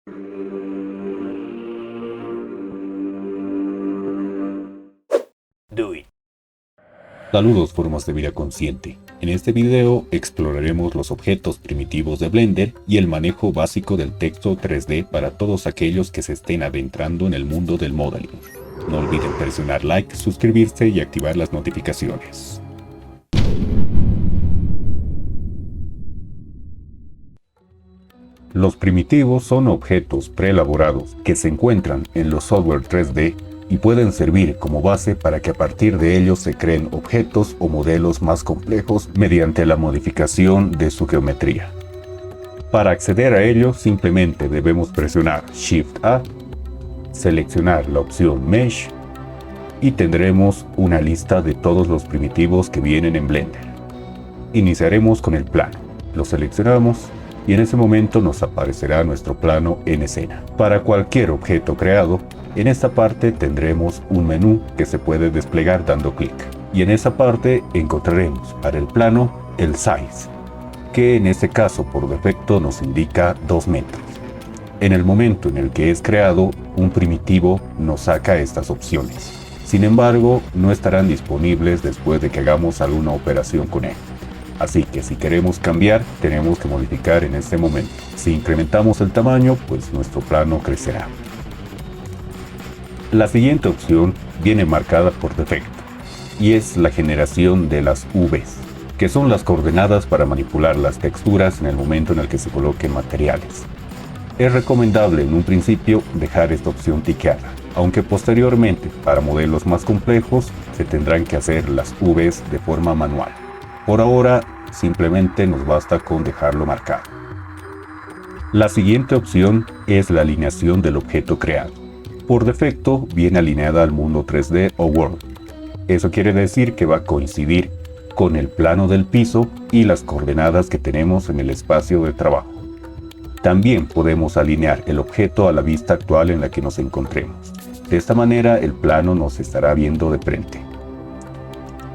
Do it. Saludos formas de vida consciente. En este video exploraremos los objetos primitivos de Blender y el manejo básico del texto 3D para todos aquellos que se estén adentrando en el mundo del modeling. No olviden presionar like, suscribirse y activar las notificaciones. Los primitivos son objetos preelaborados que se encuentran en los software 3D y pueden servir como base para que a partir de ellos se creen objetos o modelos más complejos mediante la modificación de su geometría. Para acceder a ellos simplemente debemos presionar Shift-A, seleccionar la opción Mesh y tendremos una lista de todos los primitivos que vienen en Blender. Iniciaremos con el plano, lo seleccionamos y en ese momento nos aparecerá nuestro plano en escena. Para cualquier objeto creado, en esta parte tendremos un menú que se puede desplegar dando clic. Y en esa parte encontraremos para el plano el Size, que en este caso por defecto nos indica 2 metros. En el momento en el que es creado, un primitivo nos saca estas opciones. Sin embargo, no estarán disponibles después de que hagamos alguna operación con él. Así que si queremos cambiar, tenemos que modificar en este momento. Si incrementamos el tamaño, pues nuestro plano crecerá. La siguiente opción viene marcada por defecto, y es la generación de las UVs, que son las coordenadas para manipular las texturas en el momento en el que se coloquen materiales. Es recomendable en un principio dejar esta opción tiqueada, aunque posteriormente, para modelos más complejos, se tendrán que hacer las UVs de forma manual. Por ahora, simplemente nos basta con dejarlo marcado. La siguiente opción es la alineación del objeto creado. Por defecto, viene alineada al mundo 3D o World. Eso quiere decir que va a coincidir con el plano del piso y las coordenadas que tenemos en el espacio de trabajo. También podemos alinear el objeto a la vista actual en la que nos encontremos. De esta manera, el plano nos estará viendo de frente.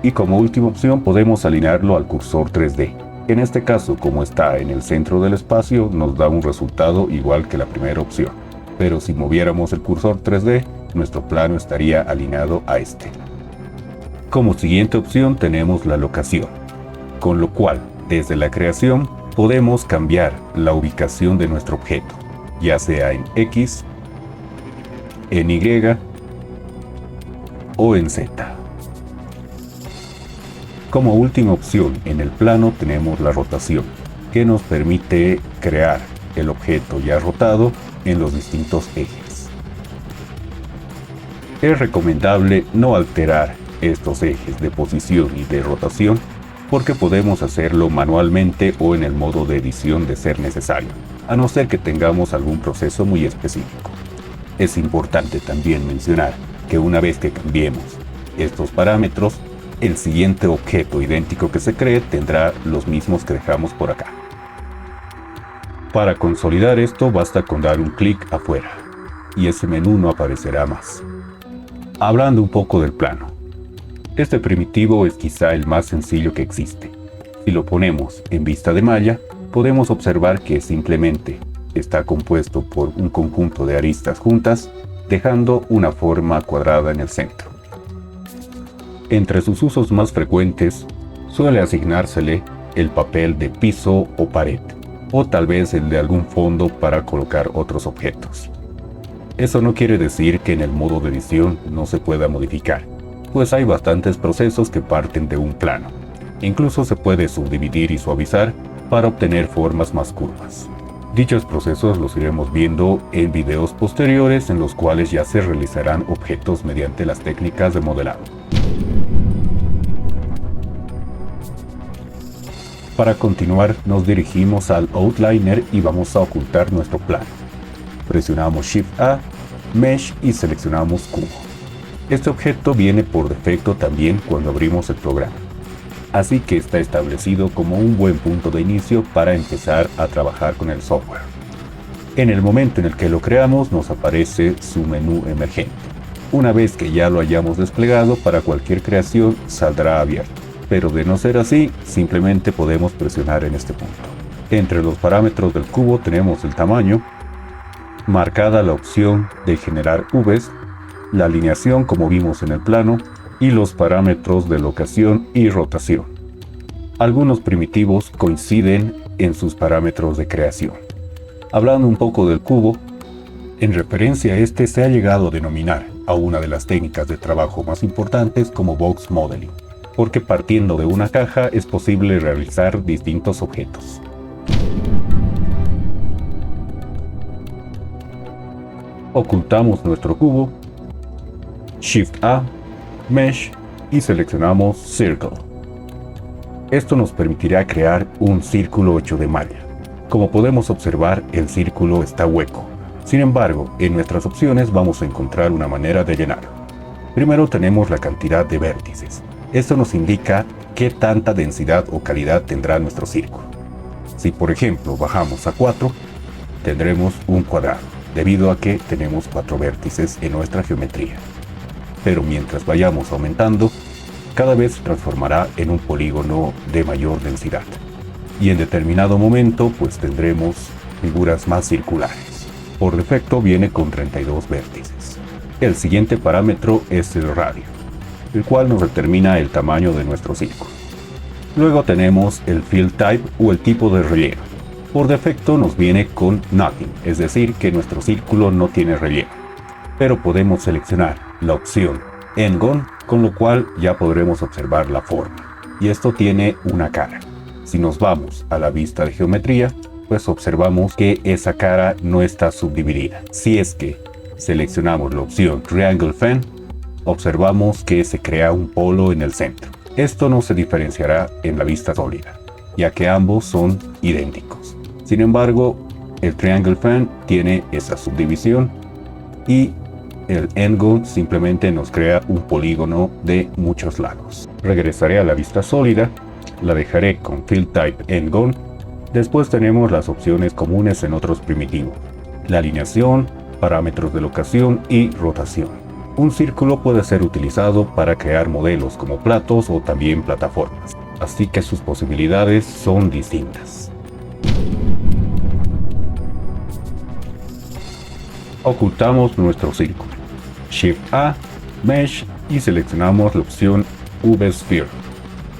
Y como última opción podemos alinearlo al cursor 3D. En este caso, como está en el centro del espacio, nos da un resultado igual que la primera opción. Pero si moviéramos el cursor 3D, nuestro plano estaría alineado a este. Como siguiente opción tenemos la locación, con lo cual, desde la creación, podemos cambiar la ubicación de nuestro objeto, ya sea en X, en Y o en Z. Como última opción en el plano tenemos la rotación, que nos permite crear el objeto ya rotado en los distintos ejes. Es recomendable no alterar estos ejes de posición y de rotación porque podemos hacerlo manualmente o en el modo de edición de ser necesario, a no ser que tengamos algún proceso muy específico. Es importante también mencionar que una vez que cambiemos estos parámetros, el siguiente objeto idéntico que se cree tendrá los mismos que dejamos por acá. Para consolidar esto basta con dar un clic afuera y ese menú no aparecerá más. Hablando un poco del plano. Este primitivo es quizá el más sencillo que existe. Si lo ponemos en vista de malla, podemos observar que simplemente está compuesto por un conjunto de aristas juntas, dejando una forma cuadrada en el centro. Entre sus usos más frecuentes, suele asignársele el papel de piso o pared, o tal vez el de algún fondo para colocar otros objetos. Eso no quiere decir que en el modo de edición no se pueda modificar, pues hay bastantes procesos que parten de un plano. Incluso se puede subdividir y suavizar para obtener formas más curvas. Dichos procesos los iremos viendo en videos posteriores en los cuales ya se realizarán objetos mediante las técnicas de modelado. Para continuar, nos dirigimos al Outliner y vamos a ocultar nuestro plano. Presionamos Shift-A, Mesh y seleccionamos Cubo. Este objeto viene por defecto también cuando abrimos el programa, así que está establecido como un buen punto de inicio para empezar a trabajar con el software. En el momento en el que lo creamos nos aparece su menú emergente. Una vez que ya lo hayamos desplegado, para cualquier creación saldrá abierto. Pero de no ser así, simplemente podemos presionar en este punto. Entre los parámetros del cubo tenemos el tamaño, marcada la opción de generar Vs, la alineación como vimos en el plano y los parámetros de locación y rotación. Algunos primitivos coinciden en sus parámetros de creación. Hablando un poco del cubo, en referencia a este se ha llegado a denominar a una de las técnicas de trabajo más importantes como box modeling, porque partiendo de una caja es posible realizar distintos objetos. Ocultamos nuestro cubo, Shift A, Mesh y seleccionamos Circle. Esto nos permitirá crear un círculo hecho de malla. Como podemos observar, el círculo está hueco. Sin embargo, en nuestras opciones vamos a encontrar una manera de llenarlo. Primero tenemos la cantidad de vértices. Esto nos indica qué tanta densidad o calidad tendrá nuestro círculo. Si por ejemplo bajamos a 4, tendremos un cuadrado, debido a que tenemos 4 vértices en nuestra geometría. Pero mientras vayamos aumentando, cada vez se transformará en un polígono de mayor densidad. Y en determinado momento pues tendremos figuras más circulares. Por defecto viene con 32 vértices. El siguiente parámetro es el radio, el cual nos determina el tamaño de nuestro círculo. Luego tenemos el fill type o el tipo de relleno. Por defecto nos viene con nothing, es decir que nuestro círculo no tiene relleno. Pero podemos seleccionar la opción N-Gon, con lo cual ya podremos observar la forma. Y esto tiene una cara. Si nos vamos a la vista de geometría, pues observamos que esa cara no está subdividida. Si es que seleccionamos la opción Triangle Fan, observamos que se crea un polo en el centro. Esto no se diferenciará en la vista sólida, ya que ambos son idénticos. Sin embargo, el Triangle Fan tiene esa subdivisión y el N-Gon simplemente nos crea un polígono de muchos lados. Regresaré a la vista sólida, la dejaré con Fill Type N-Gon. Después tenemos las opciones comunes en otros primitivos: la alineación, parámetros de locación y rotación. Un círculo puede ser utilizado para crear modelos como platos o también plataformas, así que sus posibilidades son distintas. Ocultamos nuestro círculo. Shift A, Mesh y seleccionamos la opción V-Sphere.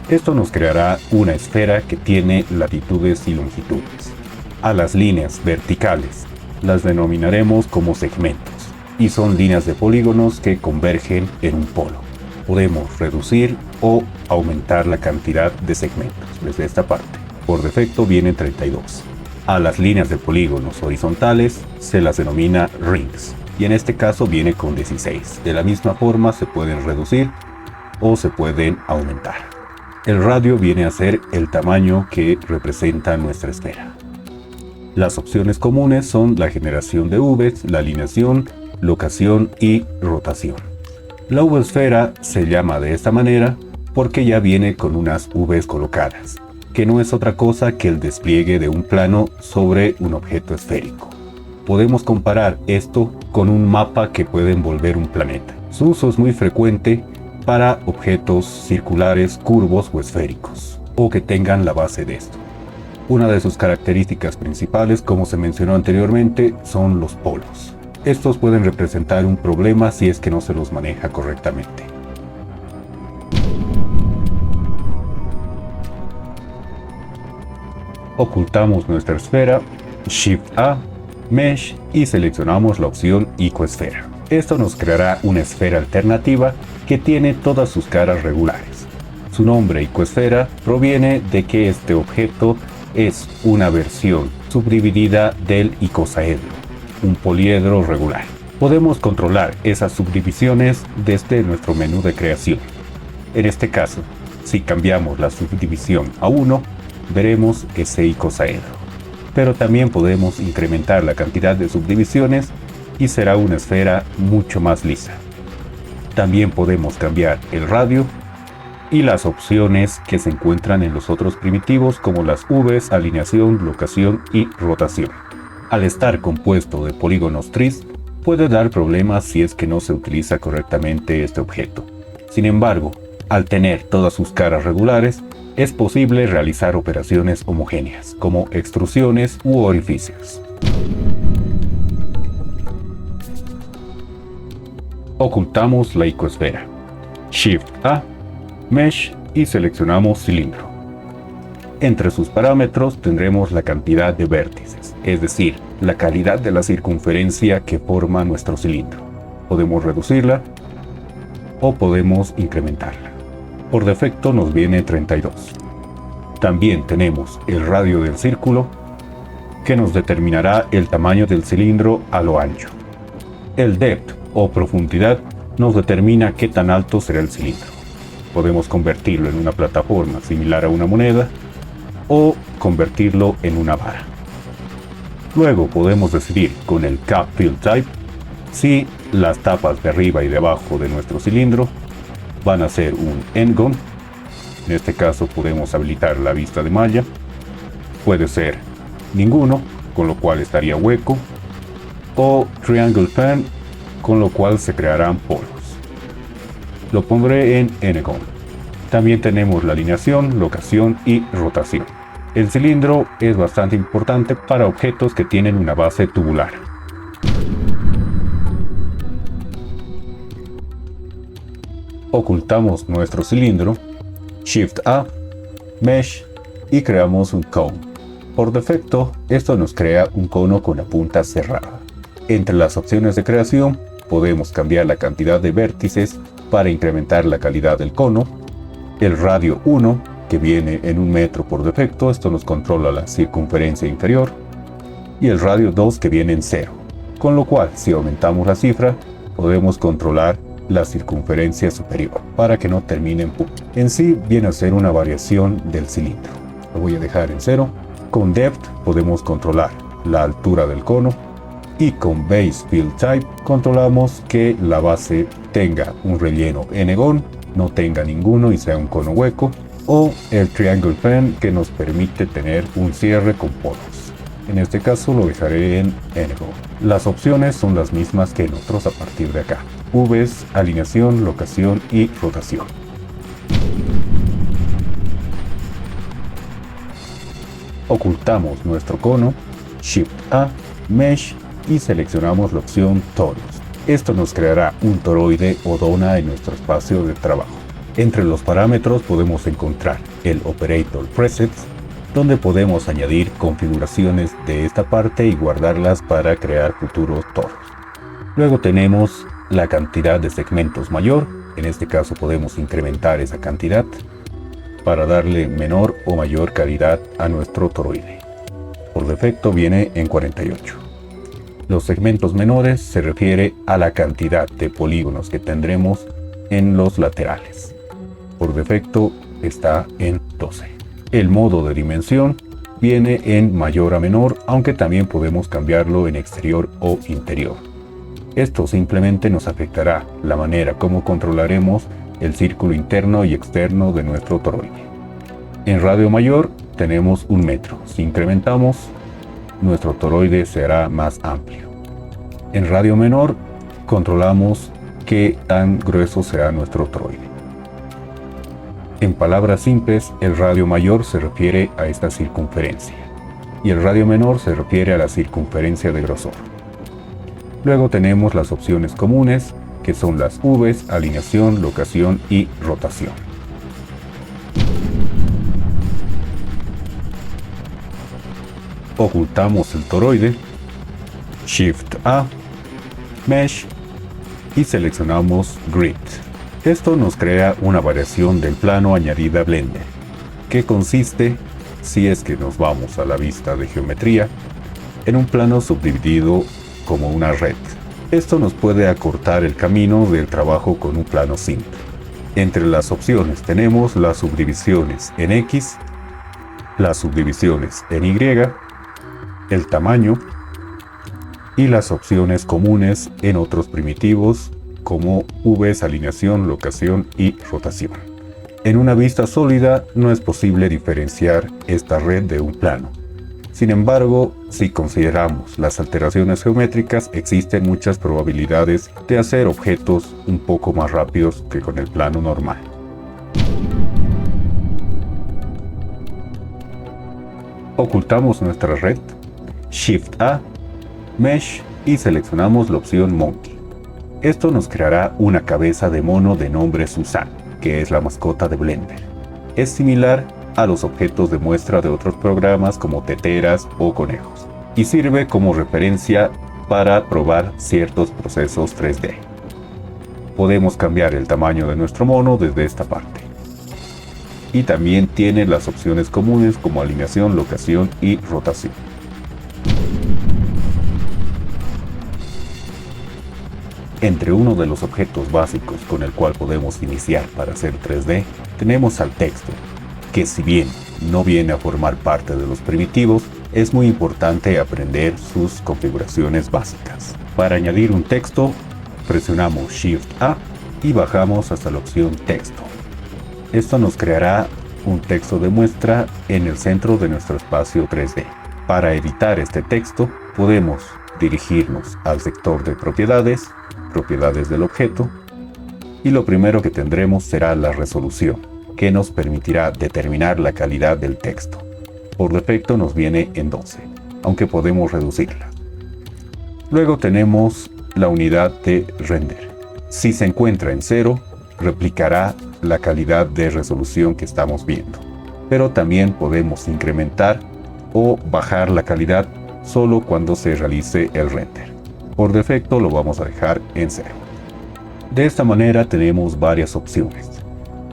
Esto nos creará una esfera que tiene latitudes y longitudes. A las líneas verticales las denominaremos como segmentos y son líneas de polígonos que convergen en un polo. Podemos reducir o aumentar la cantidad de segmentos desde esta parte. Por defecto vienen 32. A las líneas de polígonos horizontales se las denomina rings y en este caso viene con 16. De la misma forma se pueden reducir o se pueden aumentar. El radio viene a ser el tamaño que representa nuestra esfera. Las opciones comunes son la generación de Vs, la alineación, locación y rotación. La V-esfera se llama de esta manera porque ya viene con unas Vs colocadas, que no es otra cosa que el despliegue de un plano sobre un objeto esférico. Podemos comparar esto con un mapa que puede envolver un planeta. Su uso es muy frecuente para objetos circulares, curvos o esféricos, o que tengan la base de esto. Una de sus características principales, como se mencionó anteriormente, son los polos. Estos pueden representar un problema si es que no se los maneja correctamente. Ocultamos nuestra esfera, Shift A, Mesh y seleccionamos la opción Icoesfera. Esto nos creará una esfera alternativa que tiene todas sus caras regulares. Su nombre Icoesfera proviene de que este objeto es una versión subdividida del icosaedro, un poliedro regular. Podemos controlar esas subdivisiones desde nuestro menú de creación. En este caso, si cambiamos la subdivisión a 1, veremos ese icosaedro. Pero también podemos incrementar la cantidad de subdivisiones y será una esfera mucho más lisa. También podemos cambiar el radio y las opciones que se encuentran en los otros primitivos como las Vs, alineación, locación y rotación. Al estar compuesto de polígonos tris, puede dar problemas si es que no se utiliza correctamente este objeto. Sin embargo, al tener todas sus caras regulares, es posible realizar operaciones homogéneas, como extrusiones u orificios. Ocultamos la icosfera. Shift A, Mesh y seleccionamos cilindro. Entre sus parámetros tendremos la cantidad de vértices, es decir, la calidad de la circunferencia que forma nuestro cilindro. Podemos reducirla o podemos incrementarla. Por defecto nos viene 32. También tenemos el radio del círculo, que nos determinará el tamaño del cilindro a lo ancho. El depth o profundidad nos determina qué tan alto será el cilindro. Podemos convertirlo en una plataforma similar a una moneda o convertirlo en una vara. Luego podemos decidir con el Cap Fill Type si las tapas de arriba y de abajo de nuestro cilindro van a ser un N-gon. En este caso podemos habilitar la vista de malla. Puede ser ninguno, con lo cual estaría hueco, o Triangle Fan, con lo cual se crearán polos. Lo pondré en N-gon. También tenemos la alineación, locación y rotación. El cilindro es bastante importante para objetos que tienen una base tubular. Ocultamos nuestro cilindro, Shift A, Mesh y creamos un cone. Por defecto, esto nos crea un cono con la punta cerrada. Entre las opciones de creación, podemos cambiar la cantidad de vértices para incrementar la calidad del cono. El radio 1, que viene en 1 metro por defecto, esto nos controla la circunferencia inferior. Y el radio 2, que viene en 0. Con lo cual, si aumentamos la cifra, podemos controlar la circunferencia superior para que no termine en punto. En sí viene a ser una variación del cilindro. Lo voy a dejar en 0. Con Depth podemos controlar la altura del cono y con Base Fill Type controlamos que la base tenga un relleno N-gon, no tenga ninguno y sea un cono hueco, o el Triangle Fan, que nos permite tener un cierre con polos. En este caso lo dejaré en N-gon. Las opciones son las mismas que en otros a partir de acá. Vs, alineación, locación y rotación. Ocultamos nuestro cono, Shift A, Mesh y seleccionamos la opción Torus. Esto nos creará un toroide o dona en nuestro espacio de trabajo. Entre los parámetros podemos encontrar el Operator Presets, donde podemos añadir configuraciones de esta parte y guardarlas para crear futuros toros. Luego tenemos la cantidad de segmentos mayor. En este caso podemos incrementar esa cantidad para darle menor o mayor calidad a nuestro toroide. Por defecto viene en 48. Los segmentos menores se refiere a la cantidad de polígonos que tendremos en los laterales. Por defecto está en 12. El modo de dimensión viene en mayor a menor, aunque también podemos cambiarlo en exterior o interior. Esto simplemente nos afectará la manera como controlaremos el círculo interno y externo de nuestro toroide. En radio mayor tenemos 1 metro. Si incrementamos, nuestro toroide será más amplio. En radio menor controlamos qué tan grueso será nuestro toroide. En palabras simples, el radio mayor se refiere a esta circunferencia y el radio menor se refiere a la circunferencia de grosor. Luego tenemos las opciones comunes, que son las Vs, alineación, locación y rotación. Ocultamos el toroide, Shift A, Mesh y seleccionamos Grid. Esto nos crea una variación del plano añadida a Blender, que consiste, si es que nos vamos a la vista de geometría, en un plano subdividido como una red. Esto nos puede acortar el camino del trabajo con un plano simple. Entre las opciones tenemos las subdivisiones en X, las subdivisiones en Y, el tamaño y las opciones comunes en otros primitivos como Vs, alineación, locación y rotación. En una vista sólida no es posible diferenciar esta red de un plano. Sin embargo, si consideramos las alteraciones geométricas, existen muchas probabilidades de hacer objetos un poco más rápidos que con el plano normal. Ocultamos nuestra red, Shift A, Mesh y seleccionamos la opción Monkey. Esto nos creará una cabeza de mono de nombre Susan, que es la mascota de Blender. Es similar a los objetos de muestra de otros programas como teteras o conejos, y sirve como referencia para probar ciertos procesos 3D. Podemos cambiar el tamaño de nuestro mono desde esta parte. Y también tiene las opciones comunes como alineación, locación y rotación. Entre uno de los objetos básicos con el cual podemos iniciar para hacer 3D, tenemos al texto, que si bien no viene a formar parte de los primitivos, es muy importante aprender sus configuraciones básicas. Para añadir un texto, presionamos Shift-A y bajamos hasta la opción Texto. Esto nos creará un texto de muestra en el centro de nuestro espacio 3D. Para editar este texto, podemos dirigirnos al sector de propiedades del objeto, y lo primero que tendremos será la resolución, que nos permitirá determinar la calidad del texto. Por defecto nos viene en 12, aunque podemos reducirla. Luego tenemos la unidad de render. Si se encuentra en 0, replicará la calidad de resolución que estamos viendo, pero también podemos incrementar o bajar la calidad solo cuando se realice el render. Por defecto lo vamos a dejar en 0. De esta manera tenemos varias opciones,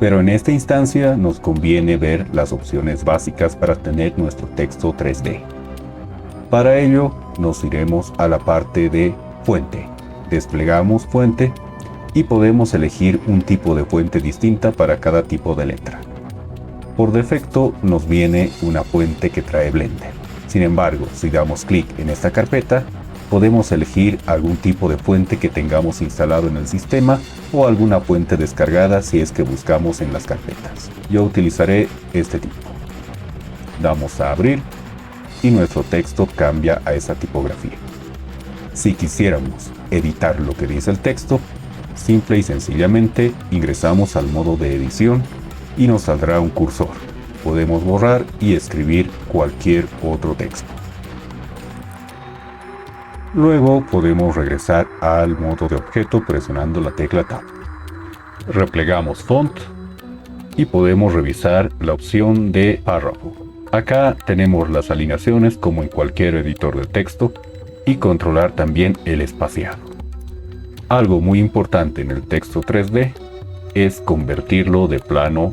pero en esta instancia nos conviene ver las opciones básicas para tener nuestro texto 3D. Para ello nos iremos a la parte de fuente. Desplegamos fuente y podemos elegir un tipo de fuente distinta para cada tipo de letra. Por defecto nos viene una fuente que trae Blender. Sin embargo, si damos clic en esta carpeta, podemos elegir algún tipo de fuente que tengamos instalado en el sistema o alguna fuente descargada si es que buscamos en las carpetas. Yo utilizaré este tipo. Damos a abrir y nuestro texto cambia a esa tipografía. Si quisiéramos editar lo que dice el texto, simple y sencillamente ingresamos al modo de edición y nos saldrá un cursor. Podemos borrar y escribir cualquier otro texto. Luego podemos regresar al modo de objeto presionando la tecla Tab. Replegamos Font y podemos revisar la opción de párrafo. Acá tenemos las alineaciones como en cualquier editor de texto y controlar también el espaciado. Algo muy importante en el texto 3D es convertirlo de plano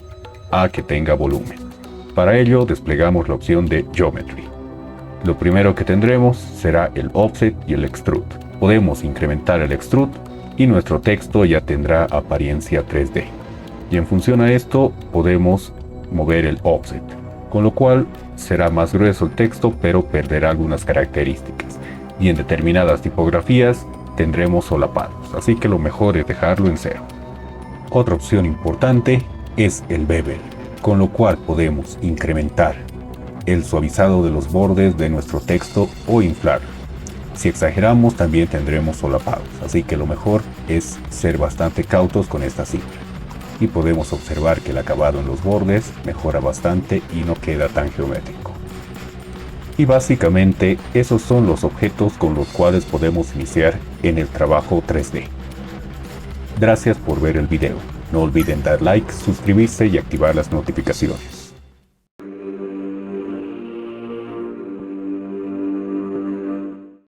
a que tenga volumen. Para ello desplegamos la opción de Geometry. Lo primero que tendremos será el Offset y el Extrude. Podemos incrementar el Extrude y nuestro texto ya tendrá apariencia 3D. Y en función a esto podemos mover el Offset, con lo cual será más grueso el texto pero perderá algunas características. Y en determinadas tipografías tendremos solapados, así que lo mejor es dejarlo en 0. Otra opción importante es el Bevel, con lo cual podemos incrementar el suavizado de los bordes de nuestro texto o inflarlo. Si exageramos también tendremos solapados, así que lo mejor es ser bastante cautos con esta cifra. Y podemos observar que el acabado en los bordes mejora bastante y no queda tan geométrico. Y básicamente esos son los objetos con los cuales podemos iniciar en el trabajo 3D. Gracias por ver el video. No olviden dar like, suscribirse y activar las notificaciones.